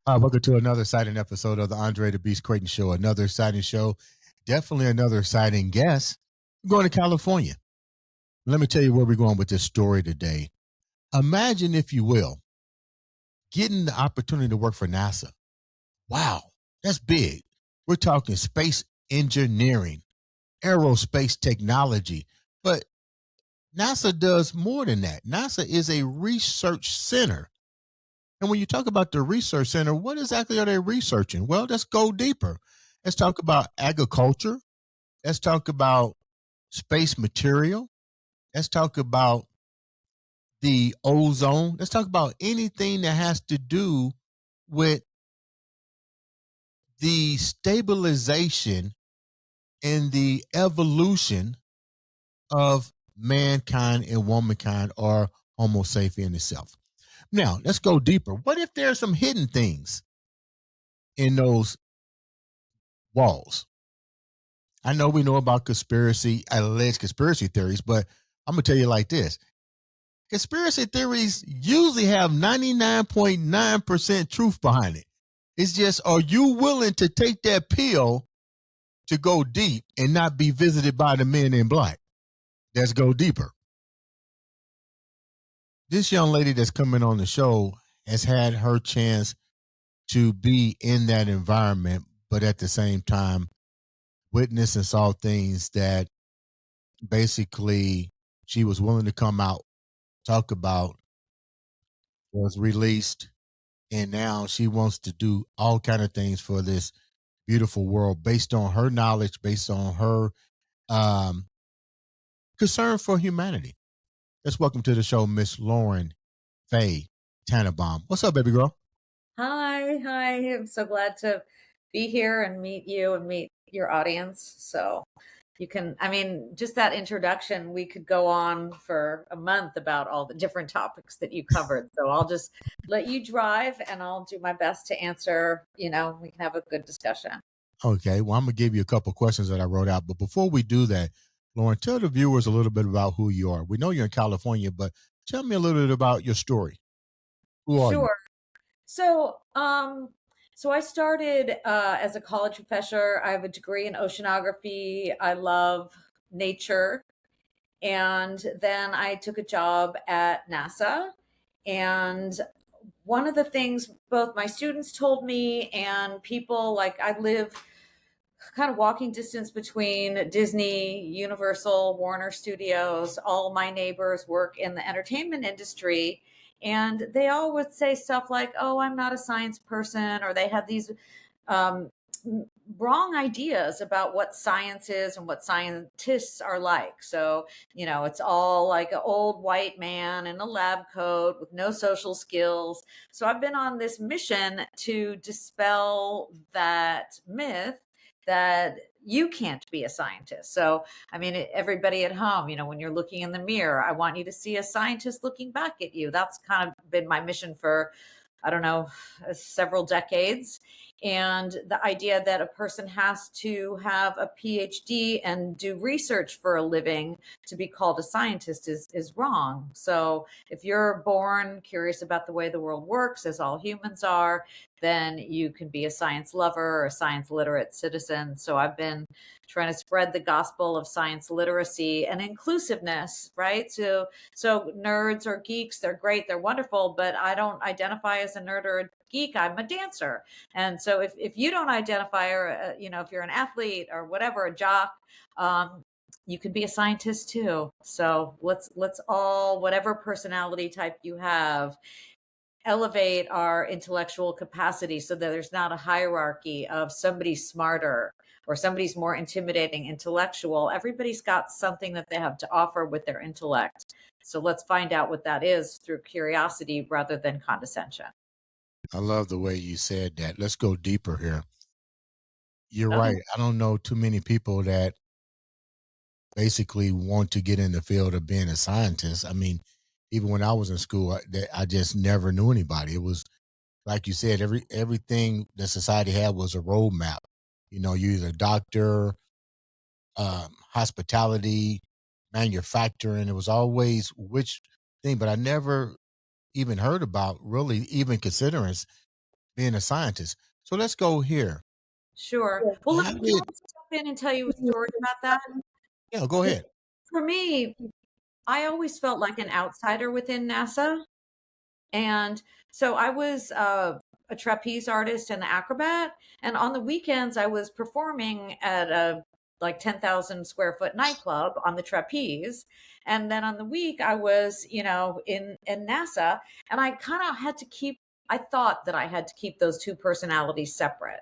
Welcome to another exciting episode of the Andre the Beast Creighton Show. Another exciting show. Definitely another exciting guest. We're going to California. Let me tell you where we're going with this story today. Imagine, if you will, getting the opportunity to work for NASA. Wow, that's big. We're talking space engineering, aerospace technology. But NASA does more than that. NASA is a research center. And when you talk about the research center, what exactly are they researching? Well, let's go deeper. Let's talk about agriculture. Let's talk about space material. Let's talk about the ozone. Let's talk about anything that has to do with the stabilization and the evolution of mankind and womankind, or Homo sapien itself. Now, let's go deeper. What if there are some hidden things in those walls? I know we know about alleged conspiracy theories, but I'm going to tell you like this. Conspiracy theories usually have 99.9% truth behind it. It's just, are you willing to take that pill to go deep and not be visited by the men in black? Let's go deeper. This young lady that's coming on the show has had her chance to be in that environment, but at the same time, witness and saw things that basically she was willing to come out, talk about, was released, and now she wants to do all kind of things for this beautiful world based on her knowledge, based on her um, concern for humanity. Let's welcome to the show Miss Lauren Faye Tenenbaum. What's up, baby girl? Hi. I'm so glad to be here and meet you and meet your audience. So just that introduction, we could go on for a month about all the different topics that you covered. So I'll just let you drive and I'll do my best to answer, we can have a good discussion. Okay, well, I'm going to give you a couple questions that I wrote out. But before we do that, Lauren, tell the viewers a little bit about who you are. We know you're in California, but tell me a little bit about your story. Who are you? Sure. So I started as a college professor. I have a degree in oceanography. I love nature. And then I took a job at NASA. And one of the things both my students told me and people, like, I live kind of walking distance between Disney, Universal, Warner Studios. All my neighbors work in the entertainment industry. And they all would say stuff like, oh, I'm not a science person, or they had these um, wrong ideas about what science is and what scientists are like. So, it's all like an old white man in a lab coat with no social skills. So I've been on this mission to dispel that myth that you can't be a scientist. So, everybody at home, when you're looking in the mirror, I want you to see a scientist looking back at you. That's kind of been my mission for, I don't know, several decades. And the idea that a person has to have a PhD and do research for a living to be called a scientist is wrong. So if you're born curious about the way the world works, as all humans are, then you can be a science lover or a science literate citizen. So I've been trying to spread the gospel of science literacy and inclusiveness, right? So nerds or geeks, they're great, they're wonderful, but I don't identify as a nerd or a geek. I'm a dancer. And so if you don't identify, or if you're an athlete or whatever, a jock, you can be a scientist too. So let's all, whatever personality type you have, elevate our intellectual capacity so that there's not a hierarchy of somebody's smarter or somebody's more intimidating intellectual. Everybody's got something that they have to offer with their intellect. So let's find out what that is through curiosity rather than condescension. I love the way you said that. Let's go deeper here. You're Okay. right. I don't know too many people that basically want to get in the field of being a scientist. I mean, even when I was in school, I just never knew anybody. It was like you said, everything that society had was a roadmap. You're either a doctor, hospitality, manufacturing. It was always which thing, but I never even heard about really even considering being a scientist. So let's go here. Sure. Well, How can did I just jump in and tell you a story about that? Yeah, go It, ahead. for me, I always felt like an outsider within NASA. And so I was a trapeze artist and acrobat. And on the weekends, I was performing at a like 10,000 square foot nightclub on the trapeze. And then on the week, I was, in NASA. And I kind of had to I thought that I had to keep those two personalities separate.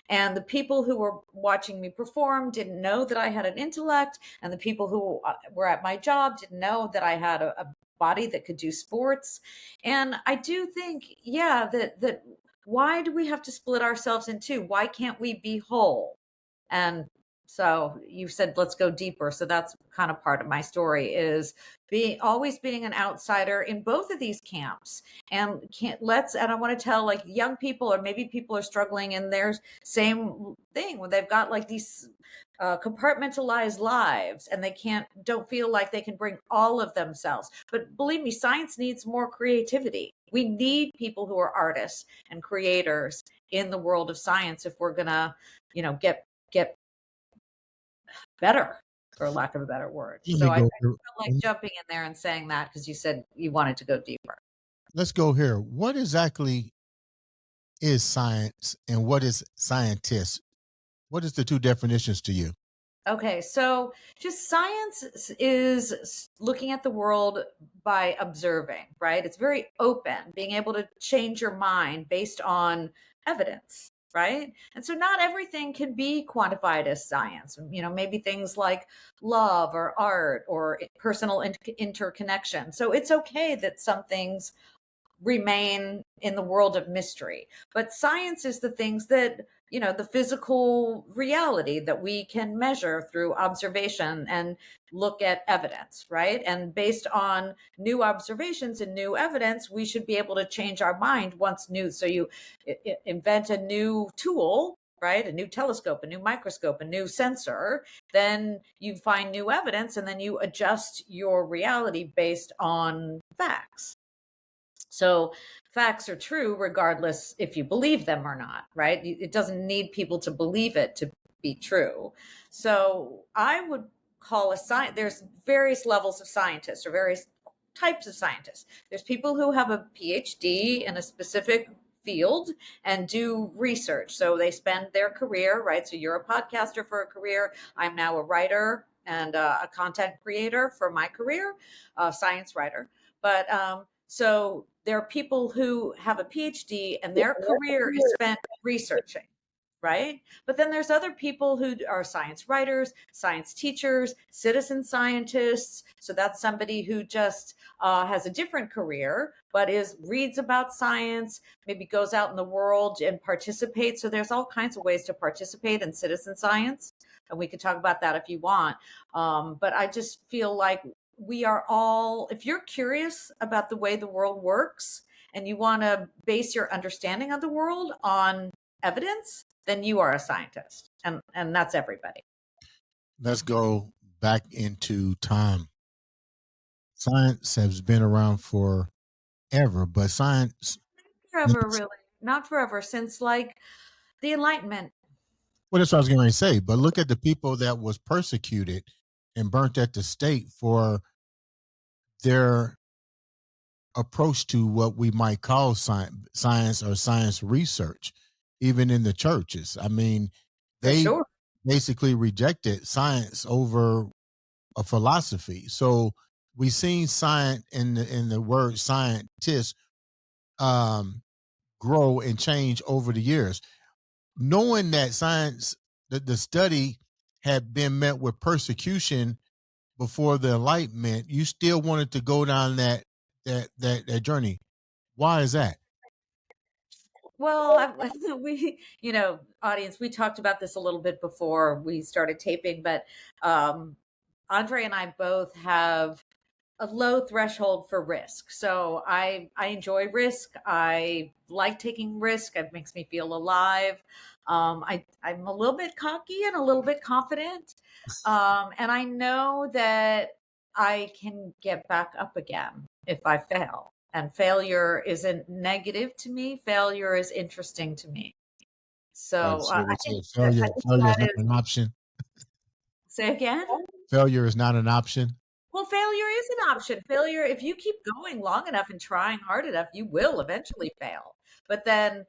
And the people who were watching me perform didn't know that I had an intellect, and the people who were at my job didn't know that I had a body that could do sports. And I do think, yeah, that why do we have to split ourselves in two? Why can't we be whole? And so you said let's go deeper. So that's kind of part of my story is always being an outsider in both of these camps. And I want to tell like young people or maybe people are struggling in their same thing when they've got like these compartmentalized lives and they don't feel like they can bring all of themselves. But believe me, science needs more creativity. We need people who are artists and creators in the world of science if we're gonna get better, for lack of a better word. Let So me I go felt here. like jumping in there and saying that because you said you wanted to go deeper. Let's go here. What exactly is science and what is scientist? What is the two definitions to you? Okay, so just science is looking at the world by observing, right? It's very open, being able to change your mind based on evidence, right? And so not everything can be quantified as science. Maybe things like love or art or personal interconnection. So it's okay that some things remain in the world of mystery. But science is the things that, the physical reality that we can measure through observation and look at evidence, right? And based on new observations and new evidence, we should be able to change our mind once new. So you invent a new tool, right? A new telescope, a new microscope, a new sensor, then you find new evidence and then you adjust your reality based on facts. So facts are true regardless if you believe them or not, right? It doesn't need people to believe it to be true. So I would call a science, there's various levels of scientists or various types of scientists. There's people who have a PhD in a specific field and do research. So they spend their career, right? So you're a podcaster for a career. I'm now a writer and a content creator for my career, a science writer. But so there are people who have a PhD and their career is spent researching, right? But then there's other people who are science writers, science teachers, citizen scientists. So that's somebody who just has a different career, but reads about science, maybe goes out in the world and participates. So there's all kinds of ways to participate in citizen science. And we could talk about that if you want. But I just feel like we are all, if you're curious about the way the world works and you want to base your understanding of the world on evidence, then you are a scientist. And that's everybody. Let's go back into time. Science has been around forever, but science, Forever, really. Not forever, since like the Enlightenment. well, that's what I was going to say. But look at the people that was persecuted and burnt at the stake for their approach to what we might call science or science research, even in the churches. I mean, For they sure. basically rejected science over a philosophy. So we've seen science in the word scientist um, grow and change over the years. Knowing that science, the study had been met with persecution before the Enlightenment, you still wanted to go down that journey. Why is that? Well, audience, we talked about this a little bit before we started taping, but um, Andre and I both have a low threshold for risk. So I enjoy risk. I like taking risk. It makes me feel alive. I'm a little bit cocky and a little bit confident. And I know that I can get back up again if I fail. And failure isn't negative to me. Failure is interesting to me. Right. So So, so failure, I think failure is that not is. an option. Say again. Failure is not an option. Well, failure is an option. Failure, if you keep going long enough and trying hard enough, you will eventually fail. But then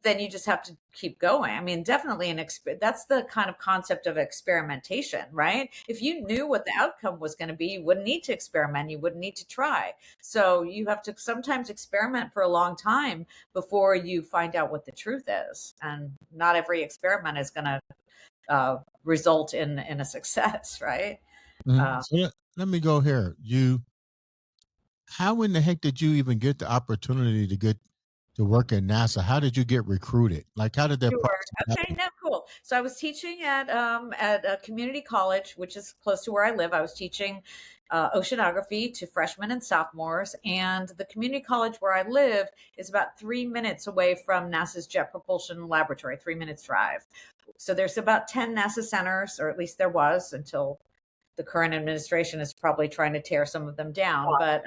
you just have to keep going. I mean, definitely that's the kind of concept of experimentation, right? If you knew what the outcome was going to be, you wouldn't need to experiment, you wouldn't need to try. So you have to sometimes experiment for a long time before you find out what the truth is. And not every experiment is going to result in a success, right? Mhm. Uh, So let me go here. How in the heck did you even get the opportunity to get to work at NASA? How did you get recruited? Like, how did that Sure. process Okay. happen? No, cool. So I was teaching at a community college, which is close to where I live. I was teaching oceanography to freshmen and sophomores, and the community college where I live is about 3 minutes away from NASA's Jet Propulsion Laboratory. 3 minutes drive. So there's about 10 NASA centers, or at least there was until the current administration is probably trying to tear some of them down. But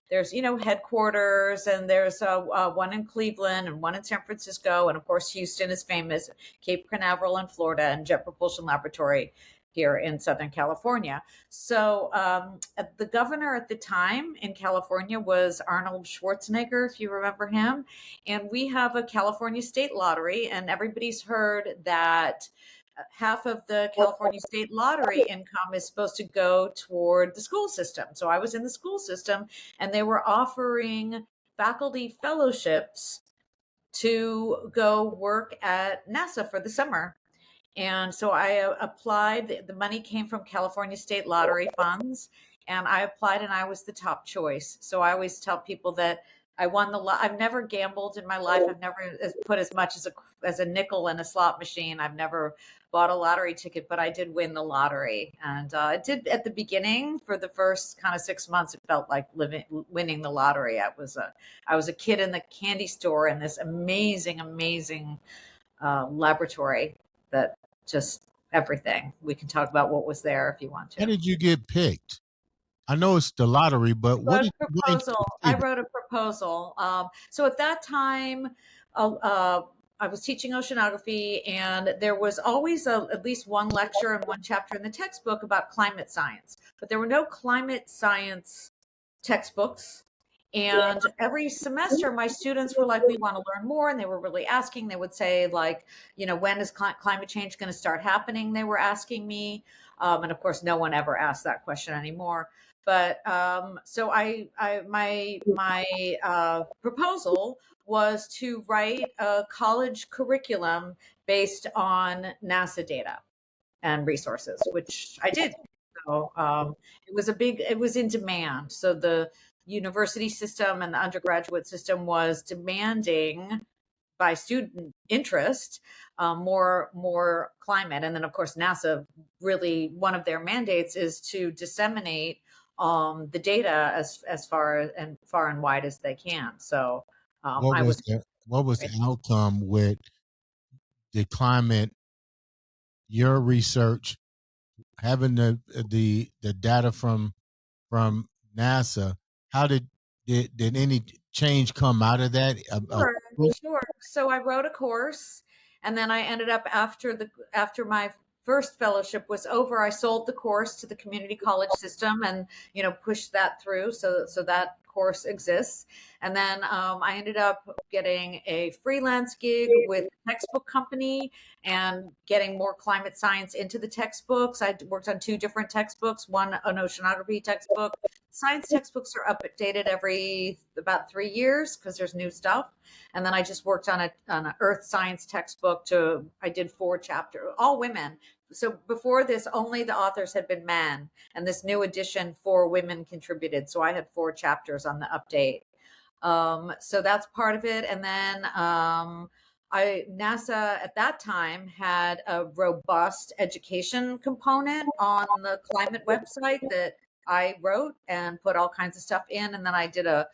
there's, headquarters, and there's one in Cleveland and one in San Francisco. And of course, Houston is famous, Cape Canaveral in Florida, and Jet Propulsion Laboratory here in Southern California. So the governor at the time in California was Arnold Schwarzenegger, if you remember him. And we have a California state lottery, and everybody's heard that half of the California state lottery income is supposed to go toward the school system. So I was in the school system, and they were offering faculty fellowships to go work at NASA for the summer. And so I applied. The money came from California state lottery funds, and I applied, and I was the top choice. So I always tell people that I won the lot. I've never gambled in my life. I've never put as much as a nickel in a slot machine. I've never bought a lottery ticket, but I did win the lottery, and it did at the beginning. For the first kind of 6 months, it felt like winning the lottery. I was a kid in the candy store in this amazing laboratory that just everything. We can talk about what was there if you want How to. did you get picked? I know it's the lottery, but what did you bring to the I table? wrote a proposal. So at that time, I was teaching oceanography, and there was always at least one lecture and one chapter in the textbook about climate science, but there were no climate science textbooks. And every semester, my students were like, "We want to learn more," and they were really asking. They would say, like, when is climate change going to start happening? They were asking me, and of course, no one ever asked that question anymore. But so my proposal was to write a college curriculum based on NASA data and resources, which I did. So it was in demand. So the university system and the undergraduate system was demanding by student interest more climate. And then of course NASA, really one of their mandates is to disseminate the data as far and wide as they can. So What I was was. the outcome with the climate? Your research, having the data from NASA. How did any change come out of that? Sure, sure. So I wrote a course, and then I ended up, after my first fellowship was over, I sold the course to the community college system, and pushed that through. So that course exists. And then I ended up getting a freelance gig with a textbook company and getting more climate science into the textbooks. I worked on two different textbooks, one an oceanography textbook. Science textbooks are updated every about 3 years because there's new stuff. And then I just worked on an earth science textbook. I did 4 chapters, all women. So before this, only the authors had been men, and this new edition, 4 women contributed. So I had 4 chapters on the update. So that's part of it. And then NASA at that time had a robust education component on the climate website that I wrote and put all kinds of stuff in. And then I did a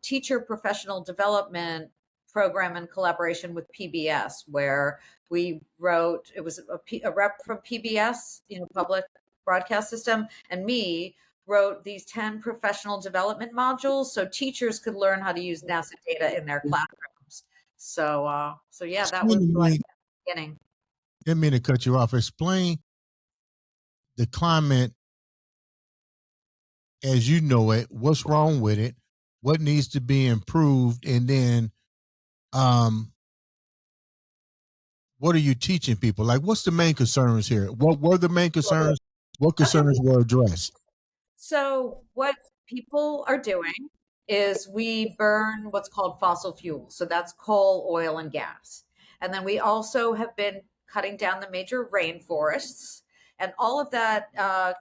teacher professional development program in collaboration with PBS, where we wrote. It was a rep from PBS, public broadcast system, and me wrote these 10 professional development modules so teachers could learn how to use NASA data in their classrooms. So yeah, that Explain was to like me, the beginning. didn't mean to cut you off. Explain the climate as you know it, what's wrong with it, what needs to be improved, and then um, what are you teaching people? Like, what's the main concerns here? What were the main concerns? What Okay. concerns were addressed? So what people are doing is we burn what's called fossil fuels. So that's coal, oil, and gas. And then we also have been cutting down the major rainforests. And all of that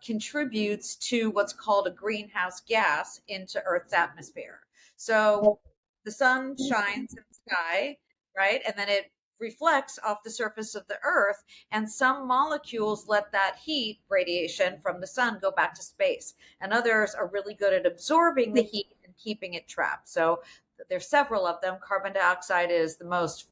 contributes to what's called a greenhouse gas into Earth's atmosphere. So the sun shines in the sky, right? And then it reflects off the surface of the Earth. And some molecules let that heat radiation from the sun go back to space, and others are really good at absorbing the heat and keeping it trapped. So there's several of them. Carbon dioxide is the most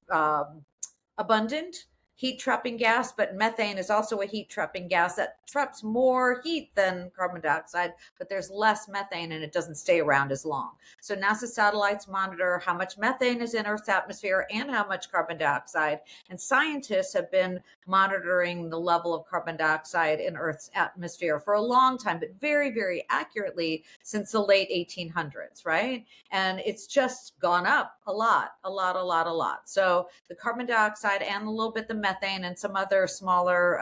abundant heat trapping gas, but methane is also a heat trapping gas that traps more heat than carbon dioxide, but there's less methane and it doesn't stay around as long. So NASA satellites monitor how much methane is in Earth's atmosphere and how much carbon dioxide. And scientists have been monitoring the level of carbon dioxide in Earth's atmosphere for a long time, but very, very accurately since the late 1800s, right? And it's just gone up a lot, a lot, a lot, a lot. So the carbon dioxide and a little bit the methane and some other smaller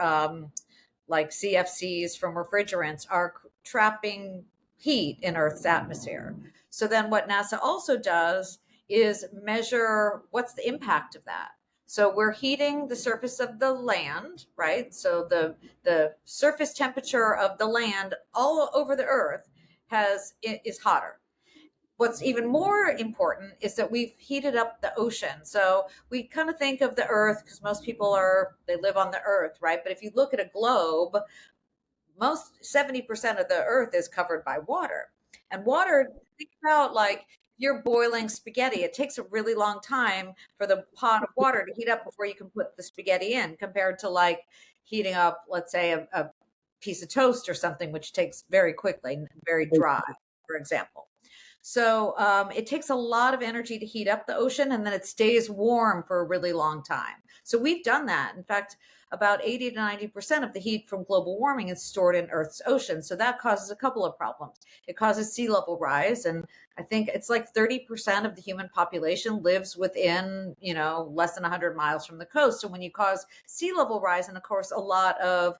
like CFCs from refrigerants are trapping heat in Earth's atmosphere. So then what NASA also does is measure what's the impact of that. So we're heating the surface of the land, right? So the surface temperature of the land all over the Earth is hotter. What's even more important is that we've heated up the ocean. So we kind of think of the Earth because most people they live on the Earth, right? But if you look at a globe, most 70% of the Earth is covered by water. And water, think about like you're boiling spaghetti. It takes a really long time for the pot of water to heat up before you can put the spaghetti in, compared to like heating up, let's say, a piece of toast or something, which takes very quickly, very dry, for example. So it takes a lot of energy to heat up the ocean, and then it stays warm for a really long time. So we've done that. In fact, about 80 to 90% of the heat from global warming is stored in Earth's ocean. So that causes a couple of problems. It causes sea level rise. And I think it's like 30% of the human population lives within, less than 100 miles from the coast. So when you cause sea level rise, and of course, a lot of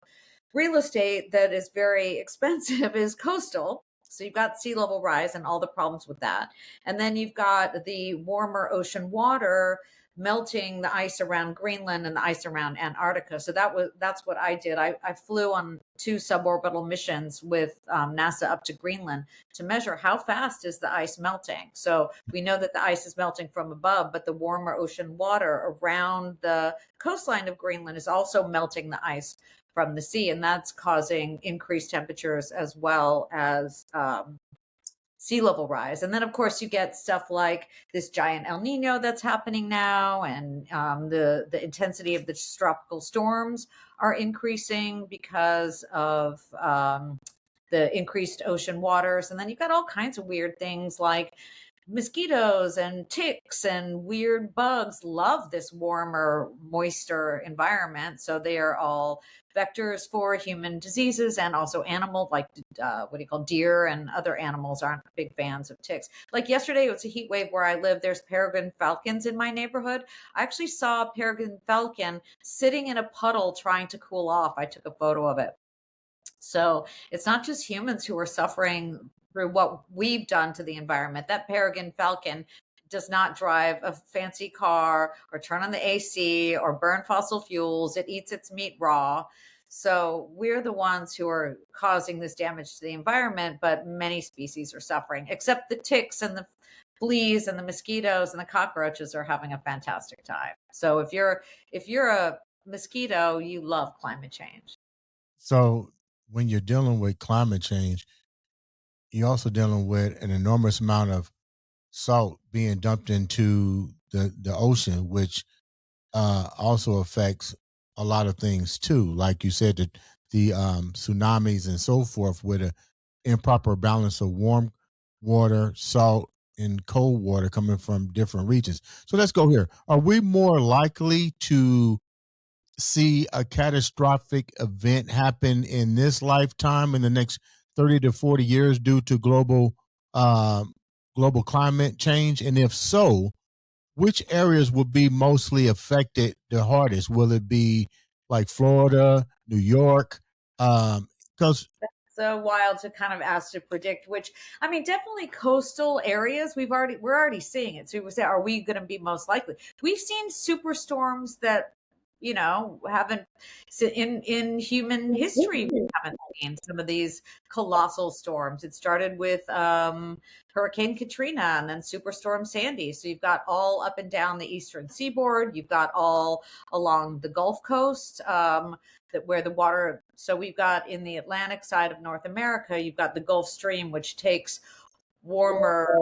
real estate that is very expensive is coastal. So you've got sea level rise and all the problems with that. And then you've got the warmer ocean water melting the ice around Greenland and the ice around Antarctica. So that's what I did. I flew on 2 suborbital missions with NASA up to Greenland to measure how fast is the ice melting. So we know that the ice is melting from above, but the warmer ocean water around the coastline of Greenland is also melting the ice from the sea, and that's causing increased temperatures as well as sea level rise. And then, of course, you get stuff like this giant El Nino that's happening now, and the intensity of the tropical storms are increasing because of the increased ocean waters. And then you've got all kinds of weird things like mosquitoes and ticks and weird bugs love this warmer, moister environment. So they are all vectors for human diseases, and also animal, like deer and other animals aren't big fans of ticks. Like yesterday, it was a heat wave where I live. There's peregrine falcons in my neighborhood. I actually saw a peregrine falcon sitting in a puddle trying to cool off. I took a photo of it. So it's not just humans who are suffering through what we've done to the environment. That peregrine falcon does not drive a fancy car or turn on the AC or burn fossil fuels. It eats its meat raw. So we're the ones who are causing this damage to the environment, but many species are suffering, except the ticks and the fleas and the mosquitoes and the cockroaches are having a fantastic time. So if you're a mosquito, you love climate change. So when you're dealing with climate change, you're also dealing with an enormous amount of salt being dumped into the ocean, which also affects a lot of things too. Like you said, the tsunamis and so forth, with improper balance of warm water, salt, and cold water coming from different regions. So let's go here. Are we more likely to see a catastrophic event happen in this lifetime in the next 30 to 40 years due to um, global climate change? And if so, which areas will be mostly affected the hardest? Will it be like Florida, New York? Because So wild to kind of ask to predict which. I mean, definitely coastal areas, we're already seeing it. So we would say, are we going to be most likely? We've seen superstorms that, haven't in human history. We haven't seen some of these colossal storms. It started with Hurricane Katrina and then Superstorm Sandy. So you've got all up and down the eastern seaboard. You've got all along the Gulf Coast. That where the water, so we've got in the Atlantic side of North America, you've got the Gulf Stream, which takes warmer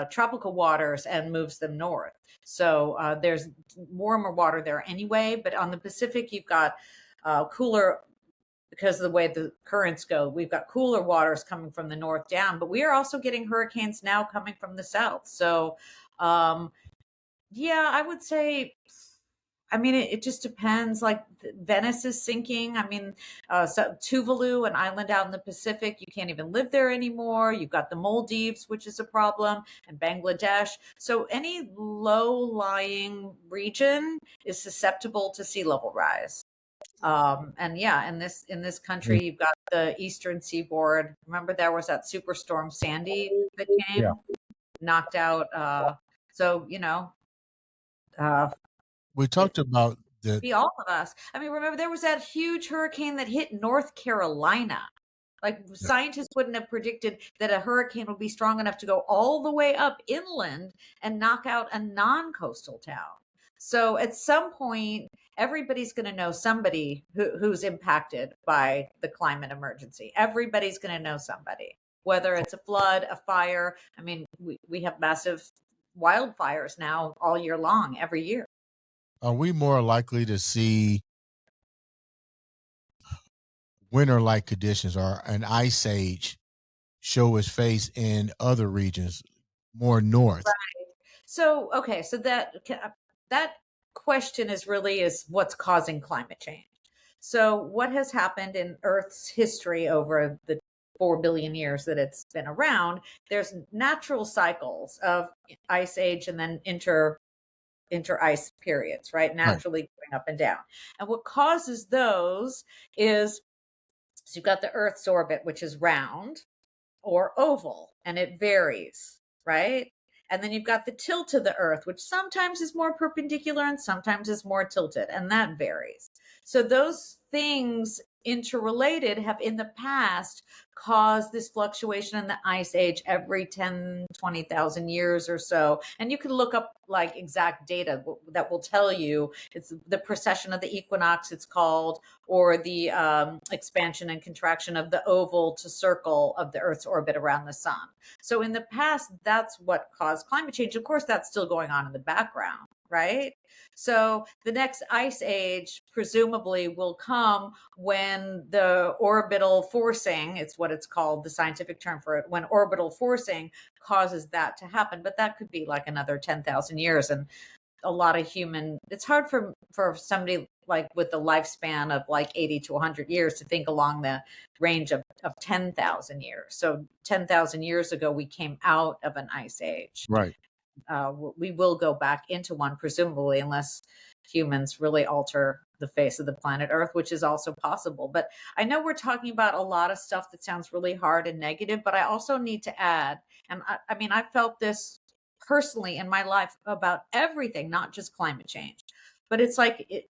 tropical waters and moves them north. So there's warmer water there anyway, but on the Pacific, you've got cooler, because of the way the currents go, we've got cooler waters coming from the north down, but we are also getting hurricanes now coming from the south. So yeah, I would say, I mean, it just depends. Like Venice is sinking. I mean, so Tuvalu, an island out in the Pacific, you can't even live there anymore. You've got the Maldives, which is a problem, and Bangladesh. So any low-lying region is susceptible to sea level rise. And yeah, in this country, you've got the eastern seaboard. Remember, there was that superstorm Sandy that yeah, came, knocked out. So uh, we talked about the be all of us. I mean, remember there was that huge hurricane that hit North Carolina. Like scientists wouldn't have predicted that a hurricane would be strong enough to go all the way up inland and knock out a non-coastal town. So at some point, everybody's going to know somebody who's impacted by the climate emergency. Everybody's going to know somebody, whether it's a flood, a fire. I mean, we have massive wildfires now all year long, every year. are we more likely to see winter like conditions or an ice age show its face in other regions more north? So, okay, so that question is what's causing climate change. So, what has happened in Earth's history over the 4 billion years that it's been around? There's natural cycles of ice age and then inter ice periods, right? Right. Naturally going up and down. And what causes those is, so you've got the Earth's orbit, which is round or oval, and it varies, right? And then you've got the tilt of the Earth, which sometimes is more perpendicular and sometimes is more tilted, and that varies. So those things interrelated have in the past caused this fluctuation in the ice age every 10, 20,000 years or so. And you can look up like exact data that will tell you it's the precession of the equinox, it's called, or the expansion and contraction of the oval to circle of the Earth's orbit around the sun. So in the past, that's what caused climate change. Of course, that's still going on in the background, right? So the next ice age presumably will come when the orbital forcing, it's what it's called, the scientific term for it, when orbital forcing causes that to happen. But that could be like another 10,000 years. And a lot of it's hard for somebody like with the lifespan of like 80 to 100 years to think along the range of 10,000 years. So 10,000 years ago, we came out of an ice age. Right. We will go back into one, presumably, unless humans really alter the face of the planet Earth, which is also possible. But I know we're talking about a lot of stuff that sounds really hard and negative, but I also need to add, and I mean, I felt this personally in my life about everything, not just climate change, but it's like,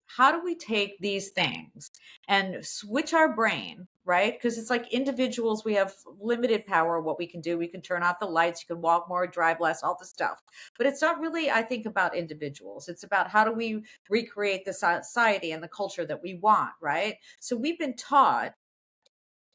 how do we take these things and switch our brain, right? Because it's like individuals, we have limited power. What we can do, we can turn off the lights, you can walk more, drive less, all the stuff. But it's not really, I think, about individuals. It's about how do we recreate the society and the culture that we want, right? So we've been taught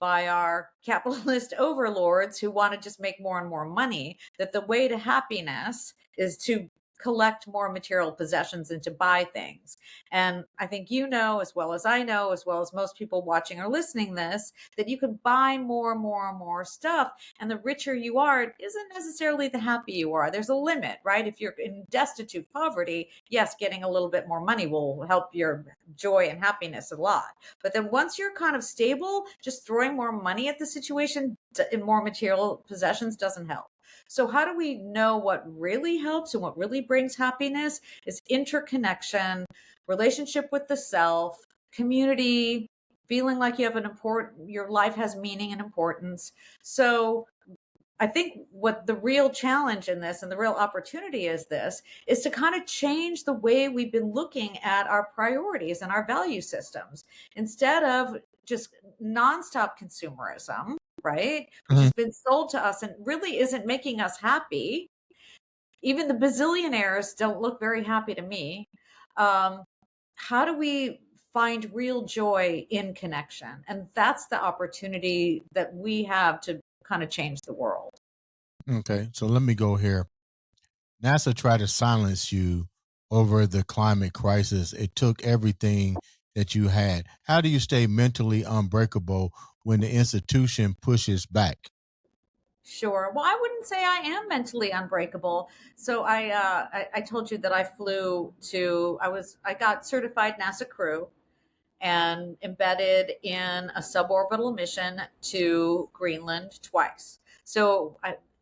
by our capitalist overlords who want to just make more and more money that the way to happiness is to collect more material possessions and to buy things. And I think you know, as well as I know, as well as most people watching or listening this, that you can buy more and more and more stuff. And the richer you are, it isn't necessarily the happier you are. There's a limit, right? If you're in destitute poverty, yes, getting a little bit more money will help your joy and happiness a lot. But then once you're kind of stable, just throwing more money at the situation in more material possessions doesn't help. So, how do we know what really helps and what really brings happiness? Is interconnection, relationship with the self, community, feeling like you have your life has meaning and importance. So, I think what the real challenge in this and the real opportunity is to kind of change the way we've been looking at our priorities and our value systems instead of just nonstop consumerism, right? Which Mhm. has been sold to us and really isn't making us happy. Even the bazillionaires don't look very happy to me. Um, how do we find real joy in connection? And that's the opportunity that we have to kind of change the world. Okay, so let me go here. NASA tried to silence you over the climate crisis. It took everything that you had. How do you stay mentally unbreakable when the institution pushes back? Sure. Well, I wouldn't say I am mentally unbreakable. So I told you that I got certified NASA crew and embedded in a suborbital mission to Greenland twice.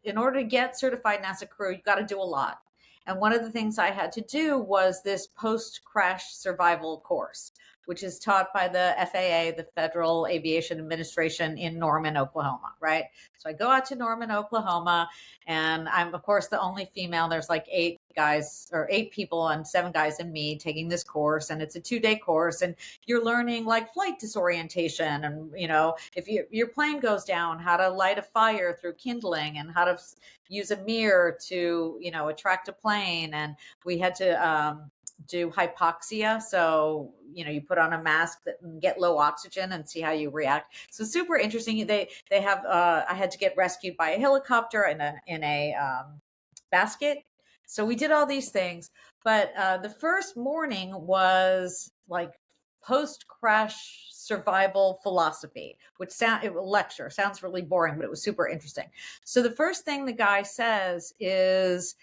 In order to get certified NASA crew, you got to do a lot. And one of the things I had to do was this post crash survival course, which is taught by the FAA, the Federal Aviation Administration in Norman, Oklahoma, right? So I go out to Norman, Oklahoma, and I'm, of course, the only female. There's like 8 people and 7 guys and me taking this course. And it's a 2-day course. And you're learning like flight disorientation and if your plane goes down, how to light a fire through kindling and how to use a mirror to attract a plane. And we had to do hypoxia, so you put on a mask that get low oxygen and see how you react. So super interesting. They have I had to get rescued by a helicopter in a basket. So we did all these things, but the first morning was like post crash survival philosophy, which lecture sounds really boring, but it was super interesting. So the first thing the guy says is,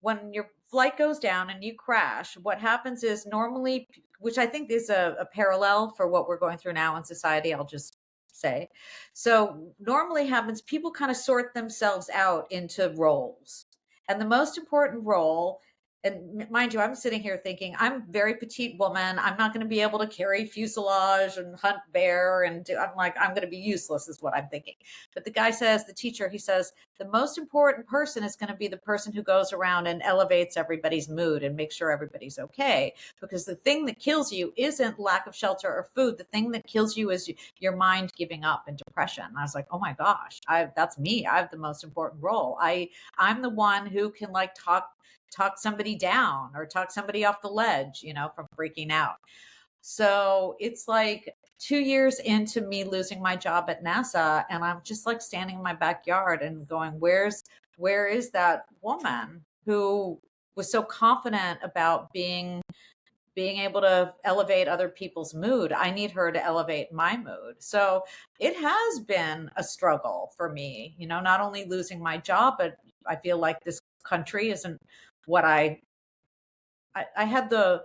when your flight goes down and you crash, what happens is normally, which I think is a parallel for what we're going through now in society, I'll just say. So normally happens, people kind of sort themselves out into roles. And the most important role, and mind you, I'm sitting here thinking I'm a very petite woman. I'm not going to be able to carry fuselage and hunt bear I'm like, I'm going to be useless is what I'm thinking. But the guy says, the teacher, he says, the most important person is going to be the person who goes around and elevates everybody's mood and makes sure everybody's okay. Because the thing that kills you isn't lack of shelter or food. The thing that kills you is your mind giving up and depression. And I was like, oh my gosh, that's me. I have the most important role. I'm the one who can like talk somebody down or talk somebody off the ledge, from freaking out. So it's like 2 years into me losing my job at NASA, and I'm just like standing in my backyard and going, where is that woman who was so confident about being able to elevate other people's mood? I need her to elevate my mood. So it has been a struggle for me, not only losing my job, but I feel like this country isn't what I had the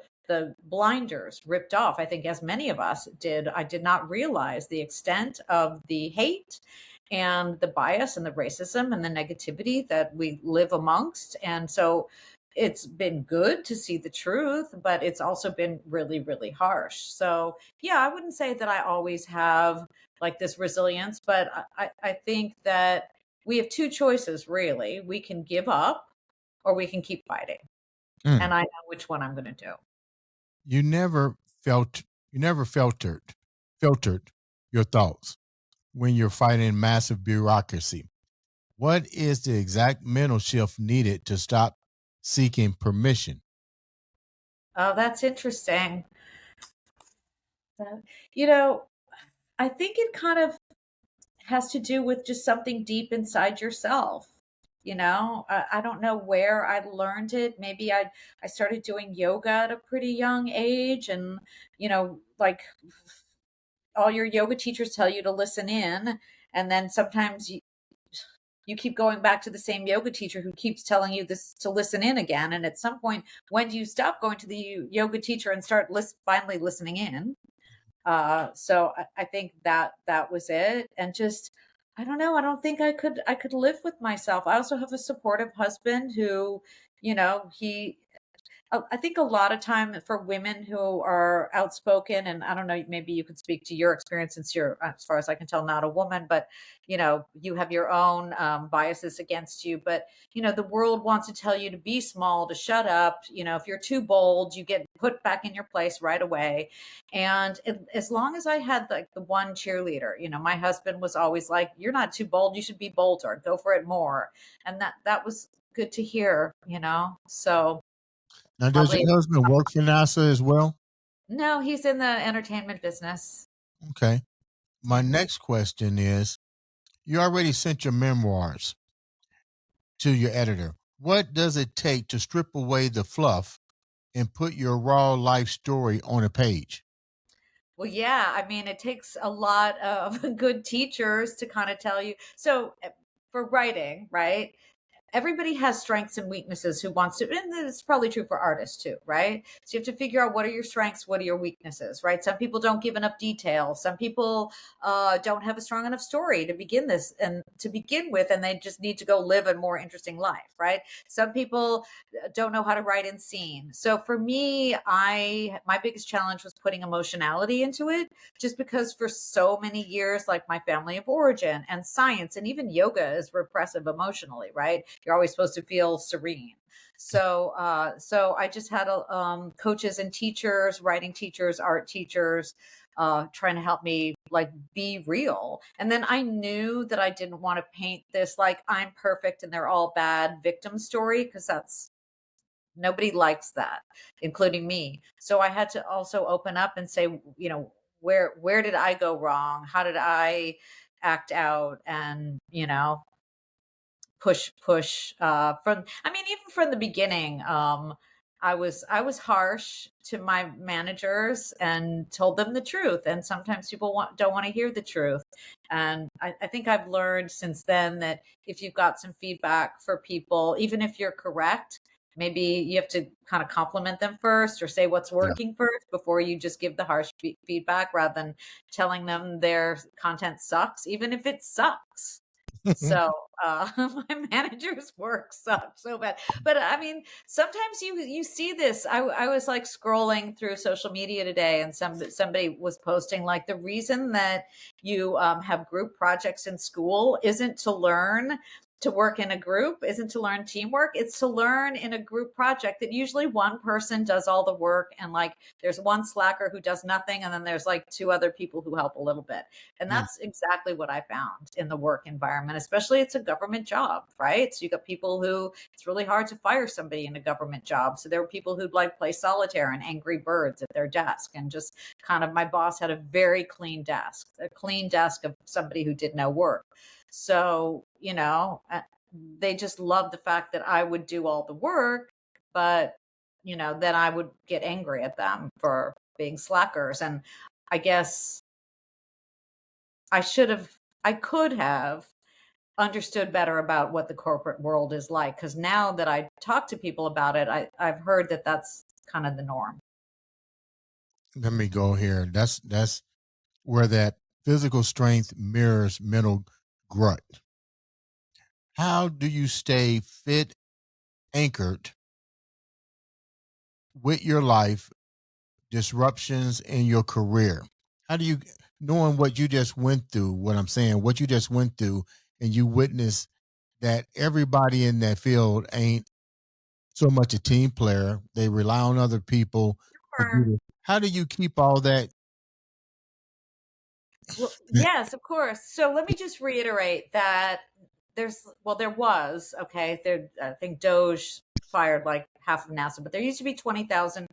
blinders ripped off, I think, as many of us did. I did not realize the extent of the hate and the bias and the racism and the negativity that we live amongst. And so it's been good to see the truth, but it's also been really, really harsh. So yeah, I wouldn't say that I always have like this resilience, but I think that we have two choices, really. We can give up or we can keep fighting. Mm. And I know which one I'm going to do. You never you never filtered your thoughts when you're fighting massive bureaucracy. What is the exact mental shift needed to stop seeking permission? Oh, that's interesting. Uh, You know, I think it kind of has to do with just something deep inside yourself. I don't know where I learned it. Maybe I started doing yoga at a pretty young age, and like all your yoga teachers tell you to listen in, and then sometimes you keep going back to the same yoga teacher who keeps telling you this to listen in again. And at some point, when do you stop going to the yoga teacher and start finally listening in? So I think that was it. And just, I don't know. I don't think I could live with myself. I also have a supportive husband who, he I think a lot of time for women who are outspoken, and I don't know, maybe you could speak to your experience since you're, as far as I can tell, not a woman, but you have your own biases against you. But the world wants to tell you to be small, to shut up. If you're too bold, you get put back in your place right away. And as long as I had like the one cheerleader, my husband was always like, "You're not too bold. You should be bolder. Go for it more." And that was good to hear. So. Now, does Probably your husband work for NASA as well? no, he's in the entertainment business. Okay. My Mhm. next question is, you already sent your memoirs to your editor. What does it take to strip away the fluff and put your raw life story on a page? Well, yeah, I mean, it takes a lot of good teachers to kind of tell you. So, for writing, right? Everybody has strengths and weaknesses who wants to, and it's probably true for artists too, right? So you have to figure out, what are your strengths, what are your weaknesses, right? Some people don't give enough detail. Some people don't have a strong enough story to begin with, and they just need to go live a more interesting life, right? Some people don't know how to write in scene. So for me, my biggest challenge was putting emotionality into it, just because for so many years, like my family of origin and science and even yoga is repressive emotionally, right? You're always supposed to feel serene. So I just had coaches and teachers, writing teachers, art teachers, trying to help me like be real. And then I knew that I didn't want to paint this like I'm perfect and they're all bad victim story, because that's nobody likes that, including me. So I had to also open up and say, where did I go wrong? How did I act out? And push from, I mean, even from the beginning, I was harsh to my managers and told them the truth, and sometimes people don't want to hear the truth. And I think I've learned since then that if you've got some feedback for people, even if you're correct, maybe you have to kind of compliment them first or say what's Yeah. working first before you just give the harsh feedback, rather than telling them their content sucks, even if it sucks. So, my manager's work sucked so bad. But I mean, sometimes you see this. I was like scrolling through social media today, and somebody was posting like, the reason that you have group projects in school isn't to learn to work in a group, isn't to learn teamwork. It's to learn in a group project that usually one person does all the work, and like there's one slacker who does nothing, and then there's like two other people who help a little bit. And Yeah. that's exactly what I found in the work environment, especially it's a government job, right? So you got people who, it's really hard to fire somebody in a government job. So there were people who'd like play solitaire and Angry Birds at their desk. And just kind of, my boss had a very clean desk, a clean desk of somebody who did no work. So, they just loved the fact that I would do all the work, but, then I would get angry at them for being slackers. And I guess I could have understood better about what the corporate world is like. Because now that I talk to people about it, I've heard that that's kind of the norm. Let me go here. That's where that physical strength mirrors mental grit. How do you stay fit, anchored with your life, disruptions in your career? How do you, knowing what you just went through, what I'm saying, what you just went through, and you witness that everybody in that field ain't so much a team player. They rely on other people to do Sure. this. How do you keep all that? Well, yes, of course. So let me just reiterate that there was, okay, there, I think Doge fired like half of NASA, but there used to be 20,000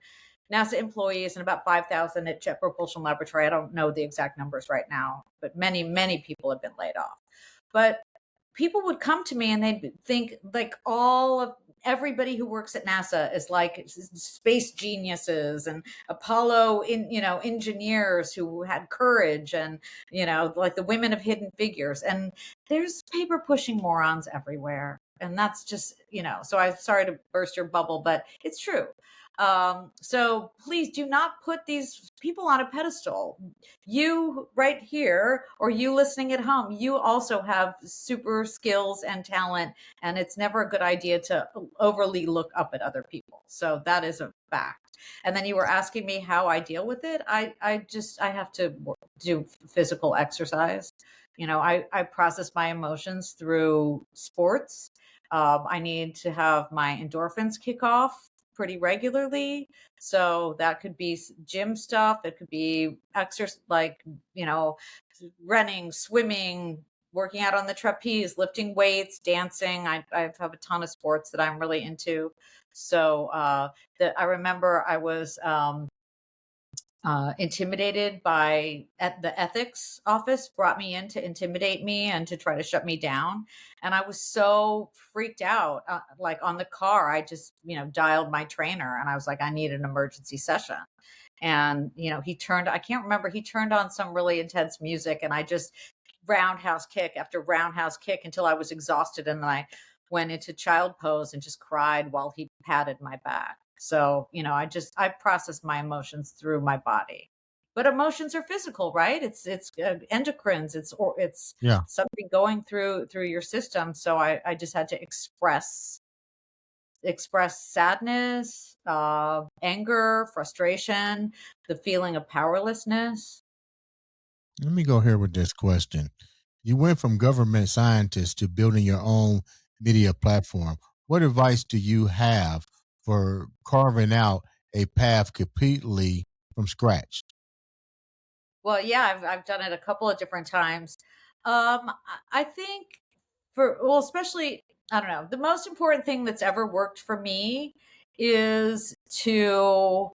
NASA employees and about 5,000 at Jet Propulsion Laboratory. I don't know the exact numbers right now, but many, many people have been laid off. But people would come to me and they'd think like all of everybody who works at NASA is like space geniuses and Apollo engineers who had courage, and like the women of hidden figures, and there's paper pushing morons everywhere. And that's just, so I'm sorry to burst your bubble, but it's true. So please do not put these people on a pedestal. You right here, or you listening at home, you also have super skills and talent, and it's never a good idea to overly look up at other people. So that is a fact. And then you were asking me how I deal with it. I have to do physical exercise. I process my emotions through sports. I need to have my endorphins kick off pretty regularly. So that could be gym stuff. It could be exercise, like, running, swimming, working out on the trapeze, lifting weights, dancing. I have a ton of sports that I'm really into. So I remember I was intimidated by at the ethics office, brought me in to intimidate me and to try to shut me down. And I was so freaked out. Like on the car, I just, dialed my trainer and I was like, I need an emergency session. And, I can't remember, he turned on some really intense music, and I just roundhouse kick after roundhouse kick until I was exhausted. And then I went into child pose and just cried while he patted my back. So, I process my emotions through my body. But emotions are physical, right? It's endocrines, it's Yeah. something going through your system. So I just had to express sadness, anger, frustration, the feeling of powerlessness. Let me go here with this question. You went from government scientist to building your own media platform. What advice do you have for carving out a path completely from scratch? Well, yeah, I've done it a couple of different times. I think especially, I don't know, the most important thing that's ever worked for me is to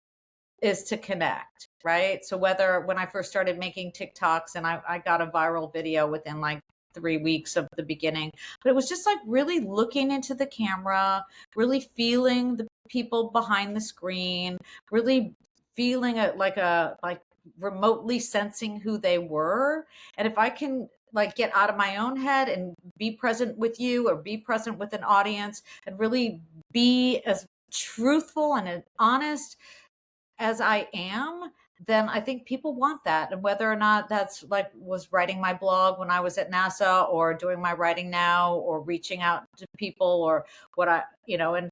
connect, right? So whether when I first started making TikToks, and I got a viral video within like 3 weeks of the beginning, but it was just like really looking into the camera, really feeling the people behind the screen, really feeling it like remotely sensing who they were. And if I can like get out of my own head and be present with you, or be present with an audience, and really be as truthful and as honest as I am, then I think people want that. And whether or not that's like was writing my blog when I was at NASA, or doing my writing now, or reaching out to people, or what and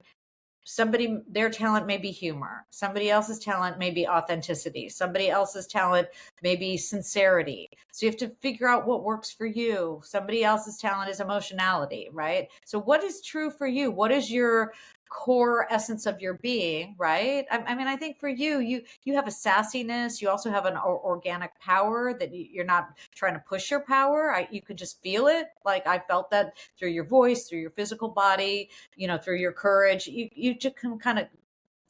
their talent may be humor. Somebody else's talent may be authenticity. Somebody else's talent may be sincerity. So you have to figure out what works for you. Somebody else's talent is emotionality, right? So what is true for you? What is your core essence of your being, right? I mean, I think for you have a sassiness. You also have an organic power that you're not trying to push your power. You could just feel it. Like I felt that through your voice, through your physical body, through your courage. You just can kind of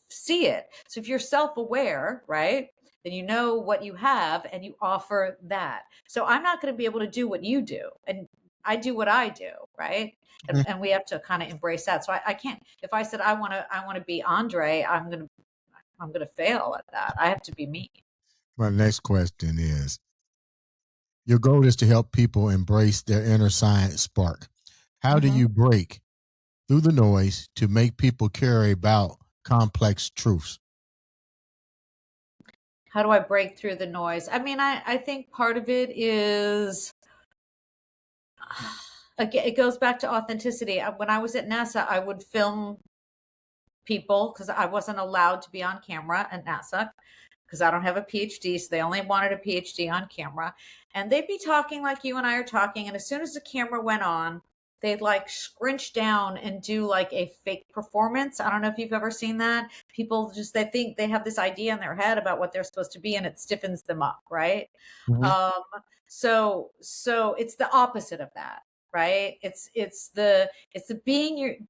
see it. So if you're self-aware, right, then you know what you have and you offer that. So I'm not going to be able to do what you do, and I do what I do, right? And we have to kind of embrace that. So I can't, if I said I want to be Andre, I'm gonna fail at that. I have to be me. My next question is, your goal is to help people embrace their inner science spark. How do Hmm. you break through the noise to make people care about complex truths? How do I break through the noise? I mean, I think part of it is, again, it goes back to authenticity. When I was at NASA, I would film people because I wasn't allowed to be on camera at NASA because I don't have a PhD. So they only wanted a PhD on camera. And they'd be talking like you and I are talking. And as soon as the camera went on, they'd like scrunch down and do like a fake performance. I don't know if you've ever seen that. People just, they think they have this idea in their head about what they're supposed to be, and it stiffens them up, right? Mhm. Um, so it's the opposite of that, right? It's the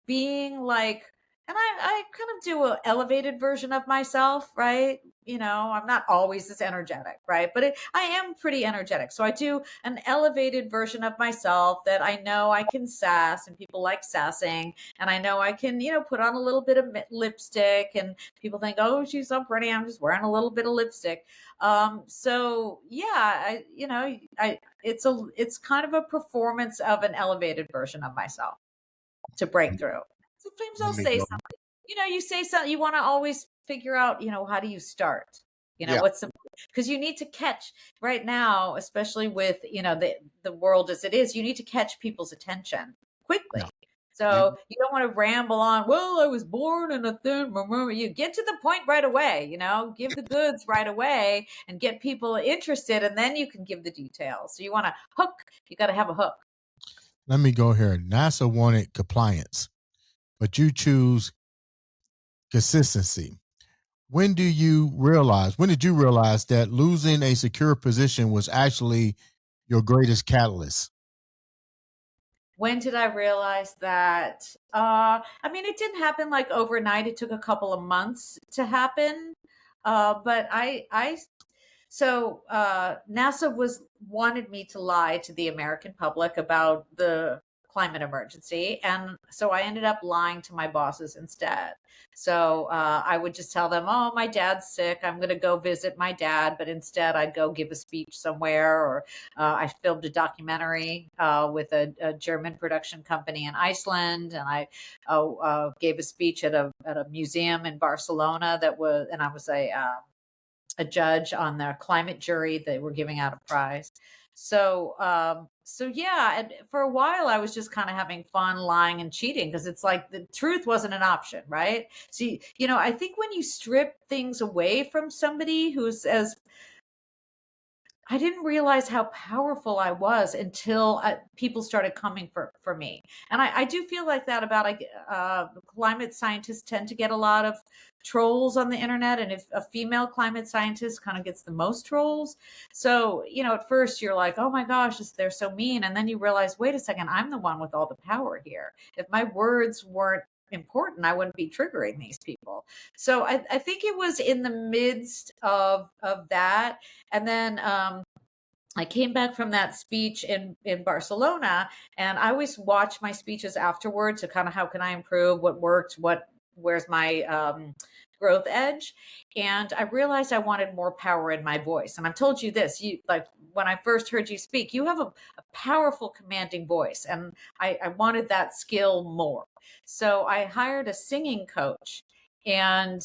being like, and I kind of do an elevated version of myself, right? I'm not always this energetic, right? But I am pretty energetic. So I do an elevated version of myself that I know I can sass, and people like sassing. And I know I can, put on a little bit of lipstick, and people think, oh, she's so pretty. I'm just wearing a little bit of lipstick. So yeah, it's kind of a performance of an elevated version of myself to break through. Sometimes Let I'll me say go. something. You say something, you want to always figure out, how do you start? Yeah. What's the because you need to catch right now, especially with, the world as it is, you need to catch people's attention quickly. Yeah. So you don't want to ramble on, well, I was born in a thin, you get to the point right away, give the goods right away and get people interested, and then you can give the details. So you want to hook, you got to have a hook. Let me go here. NASA wanted compliance, but you choose consistency. When did you realize that losing a secure position was actually your greatest catalyst? When did I realize that? It didn't happen like overnight. It took a couple of months to happen. But NASA was wanted me to lie to the American public about the climate emergency, and so I ended up lying to my bosses instead. So I would just tell them, "Oh, my dad's sick. I'm going to go visit my dad," but instead I'd go give a speech somewhere, or I filmed a documentary with a German production company in Iceland, and I gave a speech at a museum in Barcelona and I was a judge on the climate jury. They were giving out a prize. So yeah, and for a while I was just kind of having fun lying and cheating, because it's like the truth wasn't an option, right? So I think when you strip things away from somebody who's as I didn't realize how powerful I was until people started coming for me. And I do feel like that about climate scientists tend to get a lot of trolls on the internet. And if a female climate scientist kind of gets the most trolls. So, at first you're like, oh my gosh, they're so mean. And then you realize, wait a second, I'm the one with all the power here. If my words weren't important, I wouldn't be triggering these people. So I think it was in the midst of that. And then I came back from that speech in Barcelona, and I always watch my speeches afterwards to kind of, how can I improve, what worked, where's my growth edge. And I realized I wanted more power in my voice. And I've told you this, you like when I first heard you speak, you have a powerful commanding voice, and I wanted that skill more. So I hired a singing coach, and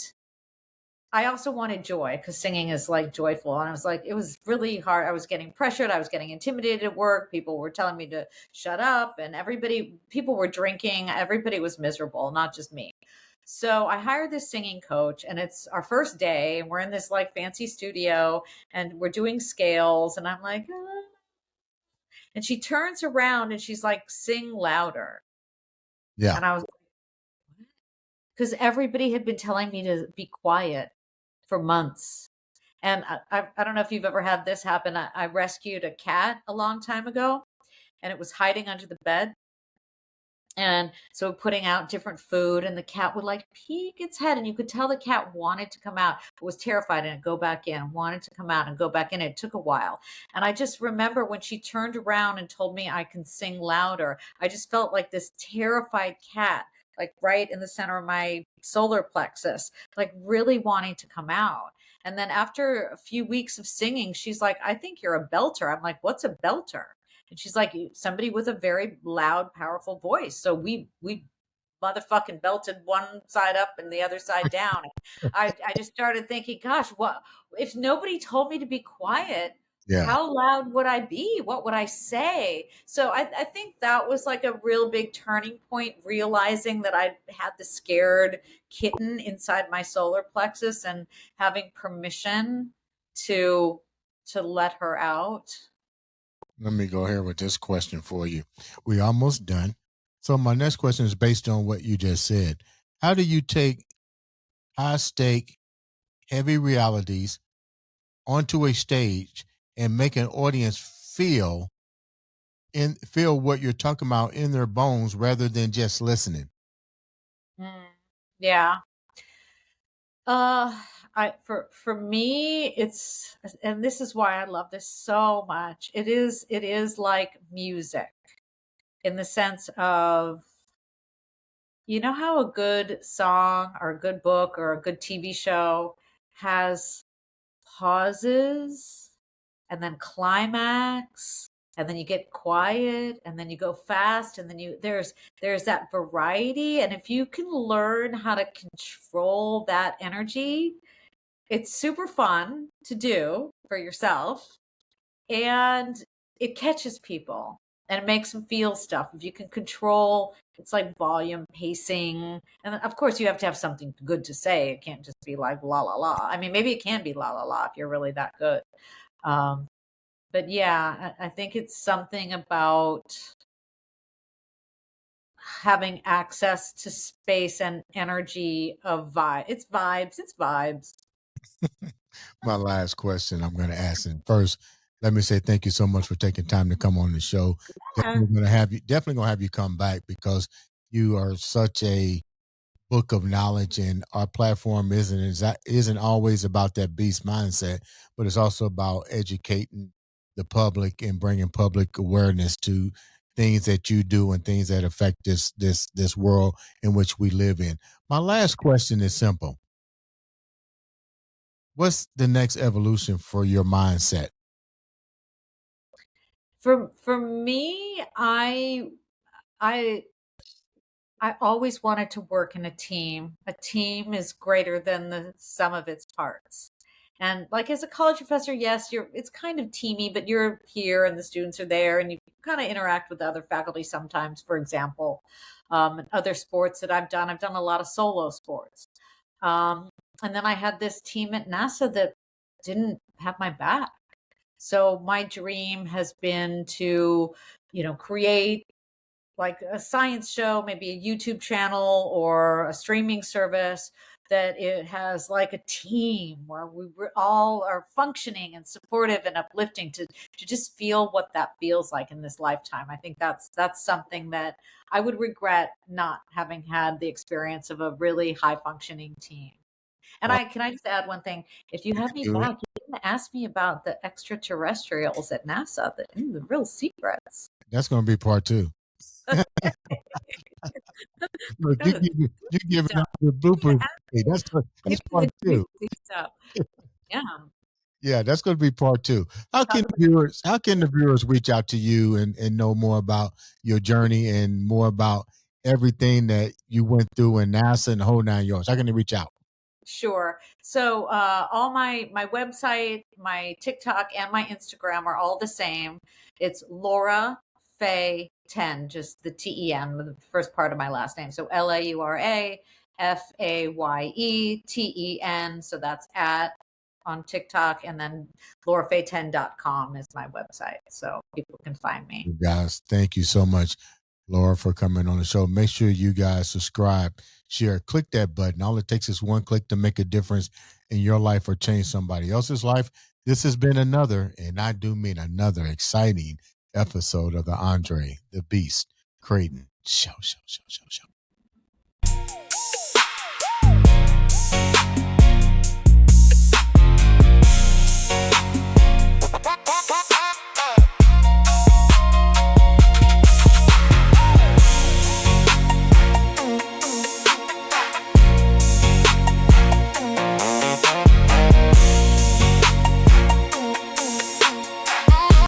I also wanted joy, because singing is like joyful. And I was like, it was really hard. I was getting pressured. I was getting intimidated at work. People were telling me to shut up, and people were drinking. Everybody was miserable, not just me. So I hired this singing coach, and it's our first day, and we're in this like fancy studio, and we're doing scales. And I'm like, "Ah." And she turns around and she's like, sing louder. Yeah. And I was, because everybody had been telling me to be quiet for months. And I don't know if you've ever had this happen. I rescued a cat a long time ago, and it was hiding under the bed. And so putting out different food, and the cat would like peek its head, and you could tell the cat wanted to come out, but was terrified and go back in, wanted to come out and go back in. It took a while. And I just remember when she turned around and told me I can sing louder, I just felt like this terrified cat, like right in the center of my solar plexus, like really wanting to come out. And then after a few weeks of singing, she's like, I think you're a belter. I'm like, what's a belter? And she's like, somebody with a very loud, powerful voice. So we motherfucking belted one side up and the other side down. I just started thinking, gosh, what if nobody told me to be quiet? Yeah. How loud would I be? What would I say? So I think that was like a real big turning point, realizing that I had the scared kitten inside my solar plexus, and having permission to let her out. Let me go here with this question for you. We almost done. So my next question is based on what you just said. How do you take high stake, heavy realities onto a stage and make an audience feel what you're talking about in their bones rather than just listening? Mm, yeah. Uh, For me, it's, and this is why I love this so much. It is like music in the sense of, you know how a good song or a good book or a good TV show has pauses and then climax and then you get quiet and then you go fast and then there's that variety, and if you can learn how to control that energy, it's super fun to do for yourself, and it catches people and it makes them feel stuff. If you can control, it's like volume, pacing, and then of course you have to have something good to say. It can't just be like la la la. I mean, maybe it can be la la la if you're really that good. Um, but yeah, I think it's something about having access to space and energy of vibe. It's vibes. It's vibes. My last question I'm going to ask. And first, let me say thank you so much for taking time to come on the show. Yeah. Definitely going to have you come back because you are such a book of knowledge, and our platform isn't always about that beast mindset, but it's also about educating the public and bringing public awareness to things that you do and things that affect this world in which we live in. My last question is simple. What's the next evolution for your mindset? For me, I I always wanted to work in a team. A team is greater than the sum of its parts. And like as a college professor, yes, it's kind of teamy, but you're here and the students are there and you kind of interact with the other faculty sometimes, for example. And other sports that I've done a lot of solo sports. Um, and then I had this team at NASA that didn't have my back. So my dream has been to, create like a science show, maybe a YouTube channel or a streaming service that it has like a team where all are functioning and supportive and uplifting to just feel what that feels like in this lifetime. I think that's something that I would regret not having had the experience of a really high functioning team. And Well, I can I just add one thing? If you have me do it. back, you didn't ask me about the extraterrestrials at NASA, the real secrets. That's going to be part two. Look, Kind of you juicy giving stuff. out the Give me the bloopers. Hey, give that's me part the two. juicy stuff. Yeah. Yeah, that's going to be part two. How can the viewers reach out to you and know more about your journey and more about everything that you went through in NASA and the whole 9 yards? How can they reach out? Sure. So all my website, my TikTok, and my Instagram are all the same. It's Laura Faye 10, just the TEN, the first part of my last name. So LauraFayeTen. So that's at on TikTok, and then laurafay10.com is my website. So people can find me. You guys, thank you so much, Laura, for coming on the show. Make sure you guys subscribe, share, click that button. All it takes is one click to make a difference in your life or change somebody else's life. This has been another, and I do mean another, exciting episode of the Andre the Beast Creighton Show.